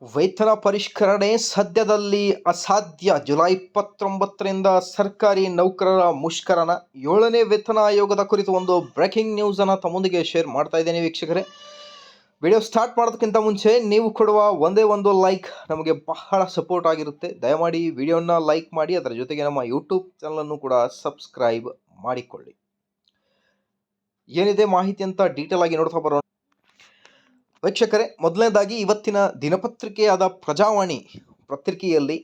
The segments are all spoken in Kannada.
ವೇತನ ಪರಿಷ್ಕರಣೆ ಸದ್ಯದಲ್ಲಿ ಅಸಾಧ್ಯ. ಜುಲೈ 29ರಿಂದ ಸರ್ಕಾರಿ ನೌಕರರ ಮುಷ್ಕರನ 7ನೇ ವೇತನ ಆಯೋಗದ ಕುರಿತು ಒಂದು ಬ್ರೇಕಿಂಗ್ ನ್ಯೂಸ್ ಅನ್ನು ತಮ್ಮೊಂದಿಗೆ ಶೇರ್ ಮಾಡ್ತಾ ಇದ್ದೇನೆ ವೀಕ್ಷಕರೇ. ವಿಡಿಯೋ ಸ್ಟಾರ್ಟ್ ಮಾಡೋದಕ್ಕಿಂತ ಮುಂಚೆ ನೀವು ಕೊಡುವ ಒಂದೇ ಒಂದು ಲೈಕ್ ನಮಗೆ ಬಹಳ ಸಪೋರ್ಟ್ ಆಗಿರುತ್ತೆ. ದಯಮಾಡಿ ವಿಡಿಯೋನ ಲೈಕ್ ಮಾಡಿ, ಅದರ ಜೊತೆಗೆ ನಮ್ಮ ಯೂಟ್ಯೂಬ್ ಚಾನಲನ್ನು ಕೂಡ ಸಬ್ಸ್ಕ್ರೈಬ್ ಮಾಡಿಕೊಳ್ಳಿ. ಏನಿದೆ ಮಾಹಿತಿ ಅಂತ ಡೀಟೇಲ್ ಆಗಿ ನೋಡ್ತಾ ಬರೋಣ ವೀಕ್ಷಕರೇ. ಮೊದಲನೇದಾಗಿ ಇವತ್ತಿನ ದಿನಪತ್ರಿಕೆಯಾದ ಪ್ರಜಾವಾಣಿ ಪತ್ರಿಕೆಯಲ್ಲಿ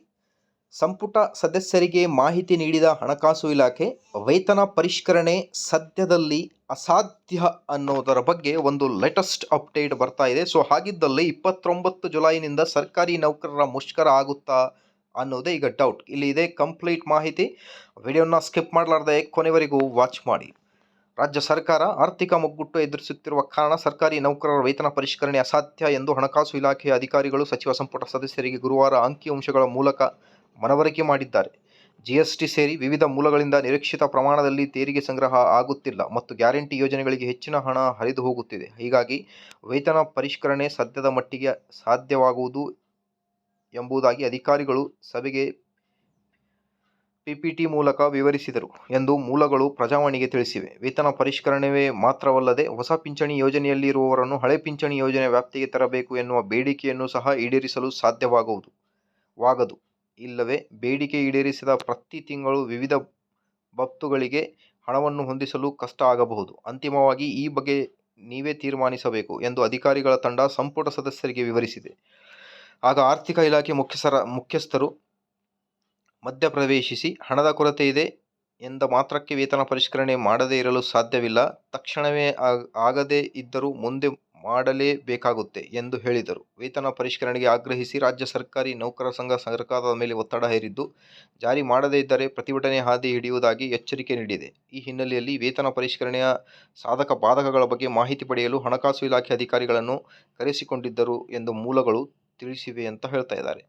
ಸಂಪುಟ ಸದಸ್ಯರಿಗೆ ಮಾಹಿತಿ ನೀಡಿದ ಹಣಕಾಸು ಇಲಾಖೆ, ವೇತನ ಪರಿಷ್ಕರಣೆ ಸದ್ಯದಲ್ಲಿ ಅಸಾಧ್ಯ ಅನ್ನೋದರ ಬಗ್ಗೆ ಒಂದು ಲೇಟೆಸ್ಟ್ ಅಪ್ಡೇಟ್ ಬರ್ತಾ ಇದೆ. ಸೊ ಹಾಗಿದ್ದಲ್ಲಿ 29 ಜುಲೈನಿಂದ ಸರ್ಕಾರಿ ನೌಕರರ ಮುಷ್ಕರ ಆಗುತ್ತಾ ಅನ್ನೋದೇ ಈಗ ಡೌಟ್. ಇಲ್ಲಿ ಇದೆ ಕಂಪ್ಲೀಟ್ ಮಾಹಿತಿ. ವಿಡಿಯೋನ ಸ್ಕಿಪ್ ಮಾಡಲಾರ್ದೆ ಕೊನೆವರೆಗೂ ವಾಚ್ ಮಾಡಿ. ರಾಜ್ಯ ಸರ್ಕಾರ ಆರ್ಥಿಕ ಮುಗ್ಗಟ್ಟು ಎದುರಿಸುತ್ತಿರುವ ಕಾರಣ ಸರ್ಕಾರಿ ನೌಕರರ ವೇತನ ಪರಿಷ್ಕರಣೆ ಅಸಾಧ್ಯ ಎಂದು ಹಣಕಾಸು ಇಲಾಖೆಯ ಅಧಿಕಾರಿಗಳು ಸಚಿವ ಸಂಪುಟ ಸದಸ್ಯರಿಗೆ ಗುರುವಾರ ಅಂಕಿಅಂಶಗಳ ಮೂಲಕ ಮನವರಿಕೆ ಮಾಡಿದ್ದಾರೆ. ಜಿಎಸ್ಟಿ ಸೇರಿ ವಿವಿಧ ಮೂಲಗಳಿಂದ ನಿರೀಕ್ಷಿತ ಪ್ರಮಾಣದಲ್ಲಿ ತೆರಿಗೆ ಸಂಗ್ರಹ ಆಗುತ್ತಿಲ್ಲ ಮತ್ತು ಗ್ಯಾರಂಟಿ ಯೋಜನೆಗಳಿಗೆ ಹೆಚ್ಚಿನ ಹಣ ಹರಿದು ಹೋಗುತ್ತಿದೆ. ಹೀಗಾಗಿ ವೇತನ ಪರಿಷ್ಕರಣೆ ಸದ್ಯದ ಮಟ್ಟಿಗೆ ಸಾಧ್ಯವಾಗುವುದು ಎಂಬುದಾಗಿ ಅಧಿಕಾರಿಗಳು ಸಭೆಗೆ ಪಿಪಿಟಿ ಮೂಲಕ ವಿವರಿಸಿದರು ಎಂದು ಮೂಲಗಳು ಪ್ರಜಾವಾಣಿಗೆ ತಿಳಿಸಿವೆ. ವೇತನ ಪರಿಷ್ಕರಣೆಯೇ ಮಾತ್ರವಲ್ಲದೆ ಹೊಸ ಪಿಂಚಣಿ ಯೋಜನೆಯಲ್ಲಿರುವವರನ್ನು ಹಳೆ ಪಿಂಚಣಿ ಯೋಜನೆ ವ್ಯಾಪ್ತಿಗೆ ತರಬೇಕು ಎನ್ನುವ ಬೇಡಿಕೆಯನ್ನು ಸಹ ಈಡೇರಿಸಲು ಸಾಧ್ಯವಾಗದು. ಇಲ್ಲವೇ ಬೇಡಿಕೆ ಈಡೇರಿಸಿದ ಪ್ರತಿ ತಿಂಗಳು ವಿವಿಧ ಬಾಬ್ತುಗಳಿಗೆ ಹಣವನ್ನು ಹೊಂದಿಸಲು ಕಷ್ಟ ಆಗಬಹುದು. ಅಂತಿಮವಾಗಿ ಈ ಬಗ್ಗೆ ನೀವೇ ತೀರ್ಮಾನಿಸಬೇಕು ಎಂದು ಅಧಿಕಾರಿಗಳ ತಂಡ ಸಂಪುಟ ಸದಸ್ಯರಿಗೆ ವಿವರಿಸಿದೆ. ಆಗ ಆರ್ಥಿಕ ಇಲಾಖೆ ಮುಖ್ಯಸ್ಥರು ಮಧ್ಯಪ್ರವೇಶಿಸಿ, ಹಣದ ಕೊರತೆ ಇದೆ ಎಂದ ಮಾತ್ರಕ್ಕೆ ವೇತನ ಪರಿಷ್ಕರಣೆ ಮಾಡದೇ ಇರಲು ಸಾಧ್ಯವಿಲ್ಲ, ತಕ್ಷಣವೇ ಆಗದೇ ಇದ್ದರೂ ಮುಂದೆ ಮಾಡಲೇಬೇಕಾಗುತ್ತೆ ಎಂದು ಹೇಳಿದರು. ವೇತನ ಪರಿಷ್ಕರಣೆಗೆ ಆಗ್ರಹಿಸಿ ರಾಜ್ಯ ಸರ್ಕಾರಿ ನೌಕರರ ಸಂಘ ಸರ್ಕಾರದ ಮೇಲೆ ಒತ್ತಡ ಹೇರಿದ್ದು, ಜಾರಿ ಮಾಡದೇ ಇದ್ದರೆ ಪ್ರತಿಭಟನೆ ಹಾದಿ ಹಿಡಿಯುವುದಾಗಿ ಎಚ್ಚರಿಕೆ ನೀಡಿದೆ. ಈ ಹಿನ್ನೆಲೆಯಲ್ಲಿ ವೇತನ ಪರಿಷ್ಕರಣೆಯ ಸಾಧಕ ಬಾಧಕಗಳ ಬಗ್ಗೆ ಮಾಹಿತಿ ಪಡೆಯಲು ಹಣಕಾಸು ಇಲಾಖೆ ಅಧಿಕಾರಿಗಳನ್ನು ಕರೆಸಿಕೊಂಡಿದ್ದರು ಎಂದು ಮೂಲಗಳು ತಿಳಿಸಿವೆ ಅಂತ ಹೇಳ್ತಾ ಇದ್ದಾರೆ.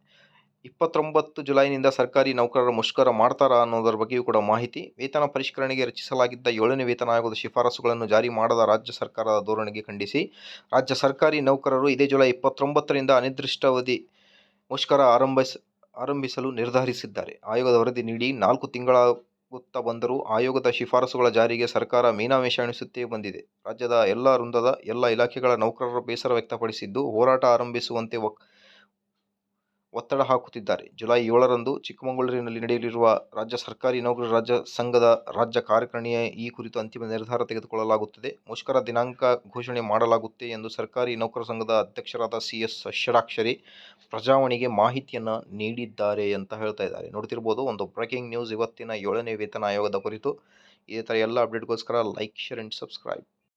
29 ಜುಲೈನಿಂದ ಸರ್ಕಾರಿ ನೌಕರರ ಮುಷ್ಕರ ಮಾಡ್ತಾರಾ ಅನ್ನೋದರ ಬಗ್ಗೆಯೂ ಕೂಡ ಮಾಹಿತಿ. ವೇತನ ಪರಿಷ್ಕರಣೆಗೆ ರಚಿಸಲಾಗಿದ್ದ 7ನೇ ವೇತನ ಆಯೋಗದ ಶಿಫಾರಸುಗಳನ್ನು ಜಾರಿ ಮಾಡದ ರಾಜ್ಯ ಸರ್ಕಾರದ ಧೋರಣೆಗೆ ಖಂಡಿಸಿ ರಾಜ್ಯ ಸರ್ಕಾರಿ ನೌಕರರು ಇದೇ ಜುಲೈ 29ರಿಂದ ಅನಿರ್ದಿಷ್ಟಾವಧಿ ಮುಷ್ಕರ ಆರಂಭಿಸಲು ನಿರ್ಧರಿಸಿದ್ದಾರೆ. ಆಯೋಗದ ವರದಿ ನೀಡಿ 4 ತಿಂಗಳಾಗುತ್ತಾ ಬಂದರೂ ಆಯೋಗದ ಶಿಫಾರಸುಗಳ ಜಾರಿಗೆ ಸರ್ಕಾರ ಮೀನಾಮೇಷ ಎಣಿಸುತ್ತೇ ಬಂದಿದೆ. ರಾಜ್ಯದ ಎಲ್ಲ ವೃಂದದ ಎಲ್ಲ ಇಲಾಖೆಗಳ ನೌಕರರು ಬೇಸರ ವ್ಯಕ್ತಪಡಿಸಿದ್ದು, ಹೋರಾಟ ಆರಂಭಿಸುವಂತೆ ಒತ್ತಡ ಹಾಕುತ್ತಿದ್ದಾರೆ. ಜುಲೈ 7ರಂದು ಚಿಕ್ಕಮಗಳೂರಿನಲ್ಲಿ ನಡೆಯಲಿರುವ ರಾಜ್ಯ ಸರ್ಕಾರಿ ನೌಕರರ ರಾಜ್ಯ ಸಂಘದ ರಾಜ್ಯ ಕಾರ್ಯಕಾರಿಣಿಯ ಈ ಕುರಿತು ಅಂತಿಮ ನಿರ್ಧಾರ ತೆಗೆದುಕೊಳ್ಳಲಾಗುತ್ತದೆ. ಮುಷ್ಕರ ದಿನಾಂಕ ಘೋಷಣೆ ಮಾಡಲಾಗುತ್ತೆ ಎಂದು ಸರ್ಕಾರಿ ನೌಕರರ ಸಂಘದ ಅಧ್ಯಕ್ಷರಾದ CS ಷಡಾಕ್ಷರಿ ಪ್ರಜಾವಾಣಿಗೆ ಮಾಹಿತಿಯನ್ನು ನೀಡಿದ್ದಾರೆ ಅಂತ ಹೇಳ್ತಾ ಇದ್ದಾರೆ. ನೋಡ್ತಿರ್ಬೋದು, ಒಂದು ಬ್ರೇಕಿಂಗ್ ನ್ಯೂಸ್ ಇವತ್ತಿನ 7ನೇ ವೇತನ ಆಯೋಗದ ಕುರಿತು. ಇದೇ ಥರ ಎಲ್ಲ ಅಪ್ಡೇಟ್ಗೋಸ್ಕರ ಲೈಕ್, ಶೇರ್ ಆ್ಯಂಡ್ ಸಬ್ಸ್ಕ್ರೈಬ್.